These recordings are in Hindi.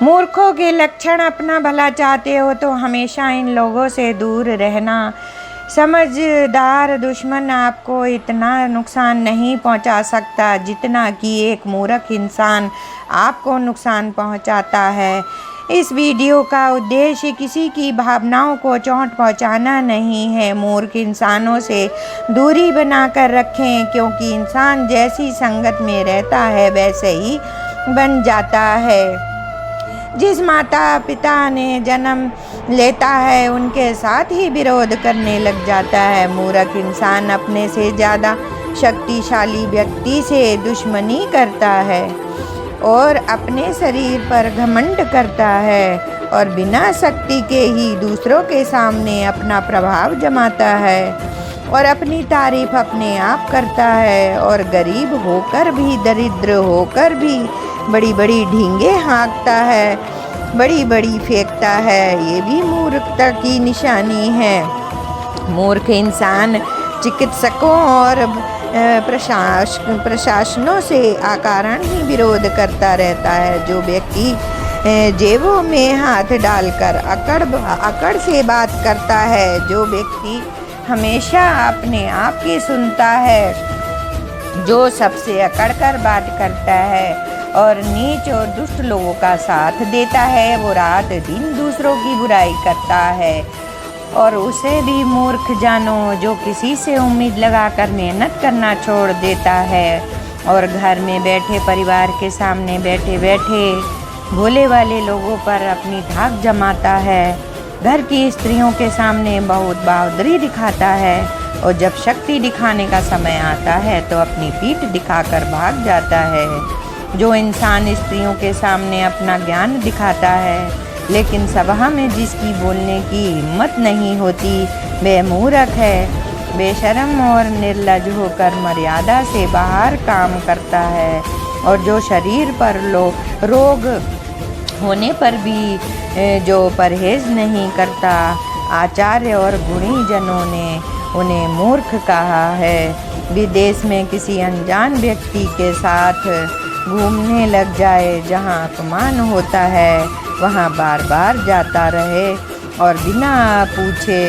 मूर्खों के लक्षण। अपना भला चाहते हो तो हमेशा इन लोगों से दूर रहना। समझदार दुश्मन आपको इतना नुकसान नहीं पहुंचा सकता जितना कि एक मूर्ख इंसान आपको नुकसान पहुंचाता है। इस वीडियो का उद्देश्य किसी की भावनाओं को चोट पहुंचाना नहीं है। मूर्ख इंसानों से दूरी बनाकर रखें, क्योंकि इंसान जैसी संगत में रहता है वैसे ही बन जाता है। जिस माता पिता ने जन्म लेता है उनके साथ ही विरोध करने लग जाता है। मूर्ख इंसान अपने से ज़्यादा शक्तिशाली व्यक्ति से दुश्मनी करता है और अपने शरीर पर घमंड करता है और बिना शक्ति के ही दूसरों के सामने अपना प्रभाव जमाता है और अपनी तारीफ अपने आप करता है और गरीब होकर भी, दरिद्र होकर भी बड़ी बड़ी ढींगे हाँकता है, बड़ी बड़ी फेंकता है। ये भी मूर्खता की निशानी है। मूर्ख इंसान चिकित्सकों और प्रशासनों से अकारण ही विरोध करता रहता है। जो व्यक्ति जेबों में हाथ डालकर अकड़ से बात करता है, जो व्यक्ति हमेशा अपने आप की सुनता है, जो सबसे अकड़ कर बात करता है और नीच और दुष्ट लोगों का साथ देता है, वो रात दिन दूसरों की बुराई करता है और उसे भी मूर्ख जानो। जो किसी से उम्मीद लगाकर मेहनत करना छोड़ देता है और घर में बैठे परिवार के सामने बैठे बैठे भोले वाले लोगों पर अपनी धाक जमाता है, घर की स्त्रियों के सामने बहुत बहादुरी दिखाता है और जब शक्ति दिखाने का समय आता है तो अपनी पीठ दिखाकर भाग जाता है। जो इंसान स्त्रियों के सामने अपना ज्ञान दिखाता है लेकिन सभा में जिसकी बोलने की हिम्मत नहीं होती, वह मूर्ख है। बेशर्म और निर्लज होकर मर्यादा से बाहर काम करता है और जो शरीर पर रोग होने पर भी जो परहेज नहीं करता, आचार्य और गुणी जनों ने उन्हें मूर्ख कहा है। विदेश में किसी अनजान व्यक्ति के साथ घूमने लग जाए, जहाँ अपमान होता है वहाँ बार बार जाता रहे और बिना पूछे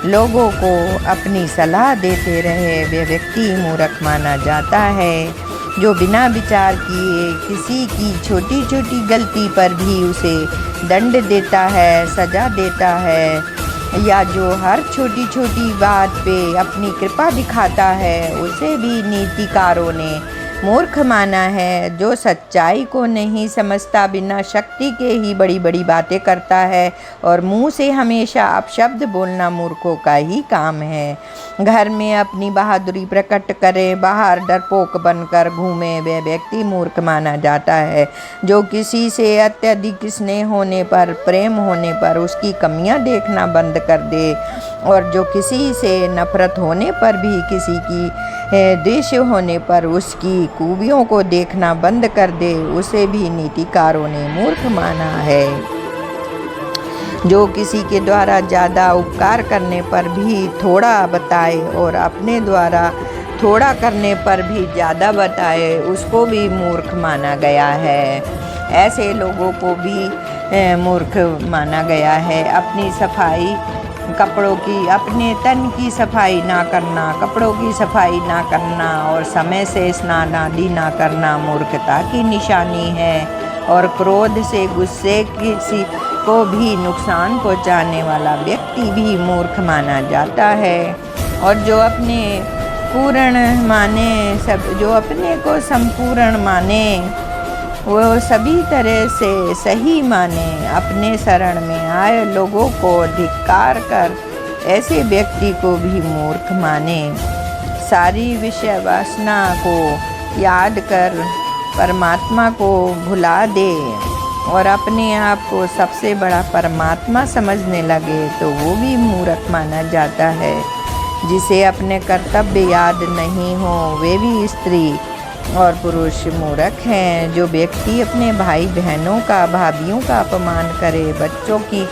लोगों को अपनी सलाह देते रहे, वह व्यक्ति मूर्ख माना जाता है। जो बिना विचार किए किसी की छोटी छोटी गलती पर भी उसे दंड देता है, सजा देता है, या जो हर छोटी छोटी बात पे अपनी कृपा दिखाता है, उसे भी नीतिकारों ने मूर्ख माना है। जो सच्चाई को नहीं समझता, बिना शक्ति के ही बड़ी बड़ी बातें करता है और मुंह से हमेशा अपशब्द बोलना मूर्खों का ही काम है। घर में अपनी बहादुरी प्रकट करे, बाहर डरपोक बनकर घूमे, वह व्यक्ति मूर्ख माना जाता है। जो किसी से अत्यधिक स्नेह होने पर, प्रेम होने पर उसकी कमियां देखना बंद कर दे और जो किसी से नफरत होने पर भी, किसी की द्वेष होने पर उसकी खूबियों को देखना बंद कर दे, उसे भी नीतिकारों ने मूर्ख माना है। जो किसी के द्वारा ज़्यादा उपकार करने पर भी थोड़ा बताए और अपने द्वारा थोड़ा करने पर भी ज़्यादा बताए, उसको भी मूर्ख माना गया है। ऐसे लोगों को भी मूर्ख माना गया है। अपनी सफाई कपड़ों की, अपने तन की सफाई ना करना, कपड़ों की सफाई ना करना और समय से स्नान आदि ना करना मूर्खता की निशानी है। और क्रोध से, गुस्से किसी को भी नुकसान पहुंचाने वाला व्यक्ति भी मूर्ख माना जाता है। और जो अपने को संपूर्ण माने, वो सभी तरह से सही माने, अपने शरण में आए लोगों को धिक्कार कर ऐसे व्यक्ति को भी मूर्ख माने। सारी विषय वासना को याद कर परमात्मा को भुला दे और अपने आप को सबसे बड़ा परमात्मा समझने लगे तो वो भी मूर्ख माना जाता है। जिसे अपने कर्तव्य याद नहीं हो, वे भी स्त्री और पुरुष मूर्ख हैं। जो व्यक्ति अपने भाई बहनों का, भाभियों का अपमान करे, बच्चों की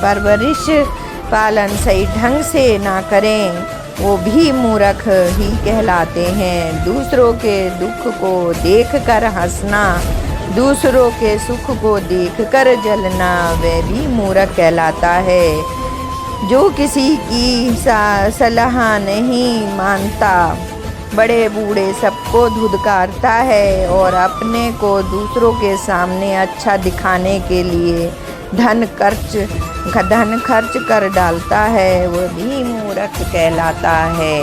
परवरिश पालन सही ढंग से ना करें वो भी मूर्ख ही कहलाते हैं। दूसरों के दुख को देखकर हंसना, दूसरों के सुख को देखकर जलना, वह भी मूर्ख कहलाता है। जो किसी की सलाह नहीं मानता, बड़े बूढ़े सबको धुतकारता है और अपने को दूसरों के सामने अच्छा दिखाने के लिए धन खर्च कर डालता है, वह भी मूर्ख कहलाता है।